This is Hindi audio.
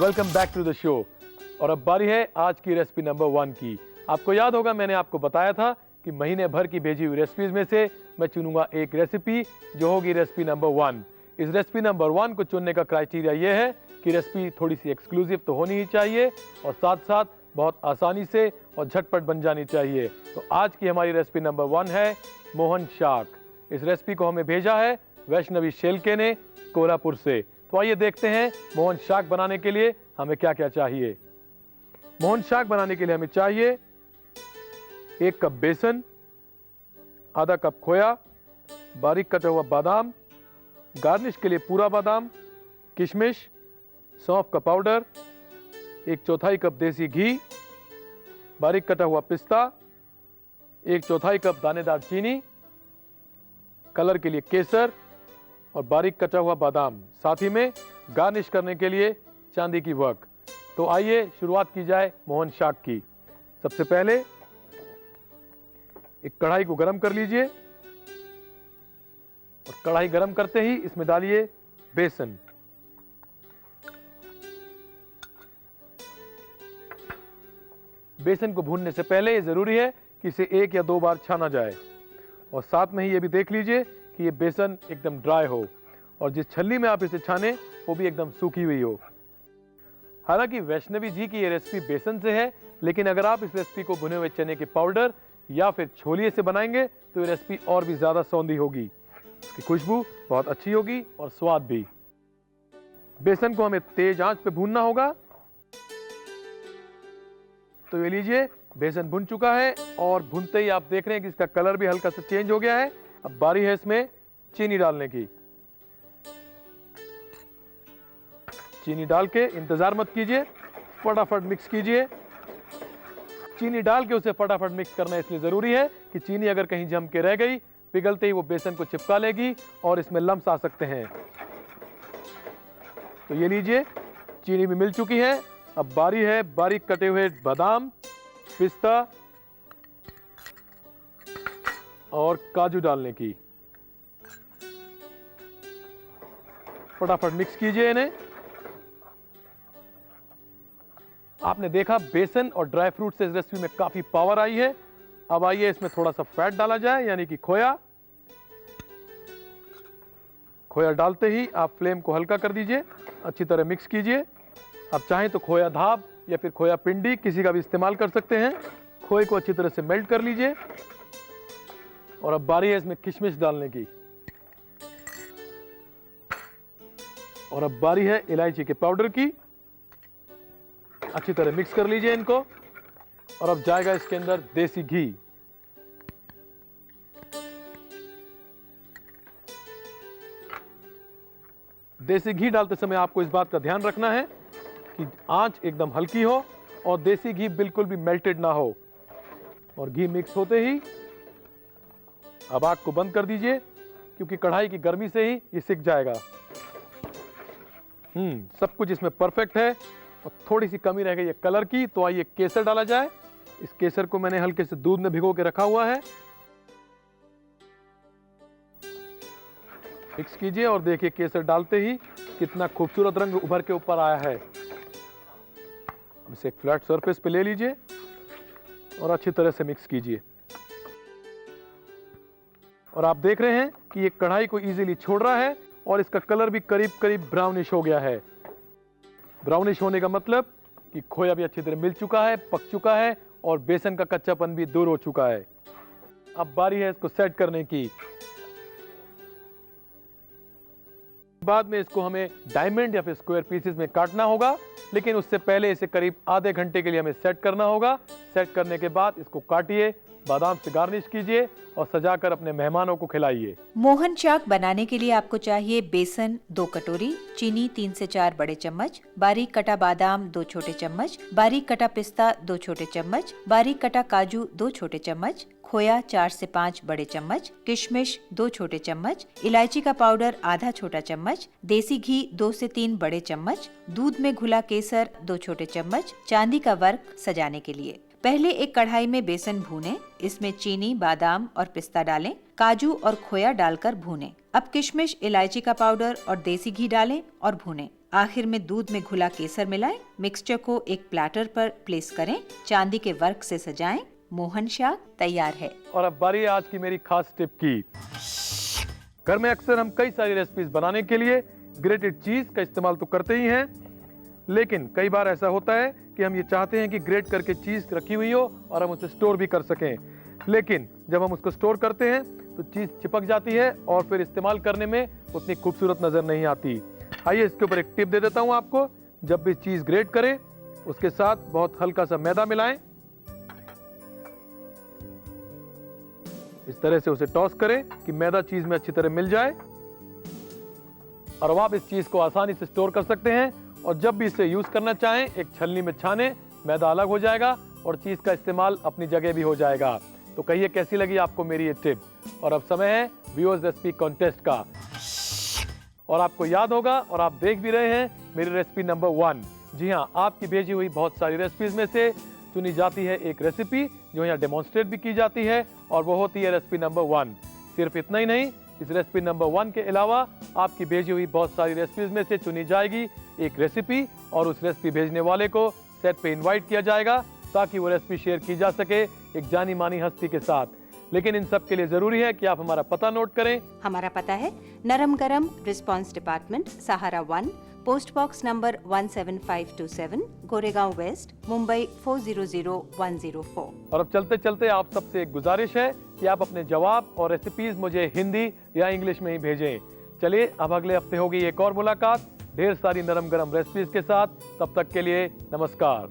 Welcome back to the show. और अब बारी है आज की रेसिपी नंबर 1 की। आपको याद होगा मैंने आपको बताया था कि महीने भर की भेजी हुई रेसिपीज में से मैं चुनूंगा एक रेसिपी जो होगी रेसिपी नंबर 1। इस रेसिपी नंबर 1 को चुनने का क्राइटेरिया ये है कि रेसिपी थोड़ी सी एक्सक्लूसिव तो होनी ही चाहिए और साथ साथ बहुत आसानी से और झटपट बन जानी चाहिए। तो आज की हमारी रेसिपी नंबर 1 है मोहन शाक। इस रेसिपी को हमें भेजा है वैष्णवी शेलके ने कोल्हापुर से। तो आइए देखते हैं मोहन शाक बनाने के लिए हमें क्या क्या चाहिए। मोहन शाक बनाने के लिए हमें चाहिए 1 कप बेसन, आधा कप खोया, बारीक कटा हुआ बादाम, गार्निश के लिए पूरा बादाम, किशमिश, सौंफ का पाउडर, 1/4 कप देसी घी, बारीक कटा हुआ पिस्ता, 1/4 कप दानेदार चीनी, कलर के लिए केसर और बारीक कटा हुआ बादाम, साथ ही में गार्निश करने के लिए चांदी की वर्क। तो आइए शुरुआत की जाए मोहन शाक की। सबसे पहले एक कढ़ाई को गर्म कर लीजिए और कढ़ाई गर्म करते ही इसमें डालिए बेसन। बेसन को भूनने से पहले ये जरूरी है कि इसे 1 या 2 बार छाना जाए और साथ में ही ये भी देख लीजिए कि ये बेसन एकदम ड्राई हो और जिस छलनी में आप इसे छाने वो भी एकदम सूखी हुई हो। हालांकि वैष्णवी जी की ये रेसिपी बेसन से है, लेकिन अगर आप इस रेसिपी को भुने हुए चने के पाउडर या फिर छोलिए से बनाएंगे तो ये रेसिपी और भी ज्यादा सौंधी होगी, उसकी खुशबू बहुत अच्छी होगी और स्वाद भी। बेसन को हमें तेज आंच पे भूनना होगा। तो ये लीजिए बेसन भुन चुका है और भुनते ही आप देख रहे हैं कि इसका कलर भी हल्का सा चेंज हो गया है। अब बारी है इसमें चीनी डालने की। चीनी डाल के इंतजार मत कीजिए, फटाफट मिक्स कीजिए। चीनी डाल के उसे फटाफट मिक्स करना इसलिए जरूरी है कि चीनी अगर कहीं जम के रह गई, पिघलते ही वो बेसन को चिपका लेगी और इसमें लम्स आ सकते हैं। तो ये लीजिए चीनी भी मिल चुकी है। अब बारी है बारीक कटे हुए बादाम, पिस्ता और काजू डालने की। फटाफट मिक्स कीजिए इन्हें। आपने देखा बेसन और ड्राई फ्रूट से इस रेसिपी में काफी पावर आई है। अब आइए इसमें थोड़ा सा फैट डाला जाए, यानी कि खोया। खोया डालते ही आप फ्लेम को हल्का कर दीजिए, अच्छी तरह मिक्स कीजिए। आप चाहें तो खोया धाब या फिर खोया पिंडी किसी का भी इस्तेमाल कर सकते हैं। खोए को अच्छी तरह से मेल्ट कर लीजिए और अब बारी है इसमें किशमिश डालने की। और अब बारी है इलायची के पाउडर की। अच्छी तरह मिक्स कर लीजिए इनको और अब जाएगा इसके अंदर देसी घी। देसी घी डालते समय आपको इस बात का ध्यान रखना है कि आंच एकदम हल्की हो और देसी घी बिल्कुल भी मेल्टेड ना हो। और घी मिक्स होते ही अब आग को बंद कर दीजिए, क्योंकि कढ़ाई की गर्मी से ही ये सिक जाएगा। सब कुछ इसमें परफेक्ट है और थोड़ी सी कमी रह गई है कलर की। तो आइए केसर डाला जाए। इस केसर को मैंने हल्के से दूध में भिगो के रखा हुआ है। मिक्स कीजिए और देखिए केसर डालते ही कितना खूबसूरत रंग उभर के ऊपर आया है। अब इसे एक फ्लैट सरफेस पे ले लीजिए और अच्छी तरह से मिक्स कीजिए। और आप देख रहे हैं कि ये कढ़ाई को इजीली छोड़ रहा है और इसका कलर भी करीब करीब ब्राउनिश हो गया है। ब्राउनिश होने का मतलब कि खोया भी अच्छी तरह मिल चुका है, पक चुका है और बेसन का कच्चापन भी दूर हो चुका है। अब बारी है इसको सेट करने की। बाद में इसको हमें डायमंड या फिर स्क्वायर पीसेस में काटना होगा, लेकिन उससे पहले इसे करीब आधे घंटे के लिए हमें सेट करना होगा। सेट करने के बाद इसको काटिए, बादाम से गार्निश कीजिए और सजाकर अपने मेहमानों को खिलाइए। मोहन शाक बनाने के लिए आपको चाहिए बेसन 2 कटोरी, चीनी 3 से 4 बड़े चम्मच, बारीक कटा बादाम 2 छोटे चम्मच, बारीक कटा पिस्ता 2 छोटे चम्मच, बारीक कटा काजू 2 छोटे चम्मच, खोया 4 से 5 बड़े चम्मच, किशमिश 2 छोटे चम्मच, इलायची का पाउडर आधा छोटा चम्मच, देसी घी 2 से 3 बड़े चम्मच, दूध में घुला केसर 2 छोटे चम्मच, चांदी का वर्क सजाने के लिए। पहले एक कढ़ाई में बेसन भूनें, इसमें चीनी, बादाम और पिस्ता डालें, काजू और खोया डालकर भूनें। अब किशमिश, इलायची का पाउडर और देसी घी डालें और भूनें। आखिर में दूध में घुला केसर मिलाएं। मिक्सचर को एक प्लेटर पर प्लेस करें, चांदी के वर्क से सजाएं। मोहन शाक तैयार है। और अब बारी है आज की मेरी खास टिप की। घर में अक्सर हम कई सारी रेसिपीज बनाने के लिए ग्रेटेड चीज का इस्तेमाल तो करते ही हैं, लेकिन कई बार ऐसा होता है कि हम ये चाहते हैं कि ग्रेट करके चीज रखी हुई हो और हम उसे स्टोर भी कर सकें, लेकिन जब हम उसको स्टोर करते हैं तो चीज चिपक जाती है और फिर इस्तेमाल करने में उतनी खूबसूरत नजर नहीं आती। आइए इसके ऊपर एक टिप दे देता हूं आपको। जब भी चीज ग्रेट करें उसके साथ बहुत हल्का सा मैदा मिलाएं, इस तरह से उसे टॉस करें कि मैदा चीज में अच्छी तरह मिल जाए। और अब आप इस चीज को आसानी से स्टोर कर सकते हैं और जब भी इसे यूज करना चाहें एक छलनी में छाने, मैदा अलग हो जाएगा और चीज का इस्तेमाल अपनी जगह भी हो जाएगा। तो कहिए कैसी लगी आपको मेरी ये टिप। और अब समय है व्यूअर्स रेसिपी कॉन्टेस्ट का, और आपको याद होगा और आप देख भी रहे हैं मेरी रेसिपी नंबर 1। जी हाँ, आपकी भेजी हुई बहुत सारी रेसिपीज में से चुनी जाती है एक रेसिपी जो यहाँ डेमोन्स्ट्रेट भी की जाती है और वो होती है रेसिपी नंबर 1। सिर्फ इतना ही नहीं, इस रेसिपी नंबर 1 के अलावा आपकी भेजी हुई बहुत सारी रेसिपीज में से चुनी जाएगी एक रेसिपी और उस रेसिपी भेजने वाले को सेट पे इनवाइट किया जाएगा ताकि वो रेसिपी शेयर की जा सके एक जानी मानी हस्ती के साथ। लेकिन इन सब के लिए जरूरी है कि आप हमारा पता नोट करें। हमारा पता है Naram Garam response department, Sahara 1, post box number 17527, Goregaon west, Mumbai 400104। और अब चलते चलते आप सबसे एक गुजारिश है कि आप अपने जवाब और रेसिपीज मुझे हिंदी या इंग्लिश में ही भेजें। चलिए अब अगले हफ्ते होगी एक और मुलाकात ढेर सारी नरम गरम रेसिपीज के साथ। तब तक के लिए नमस्कार।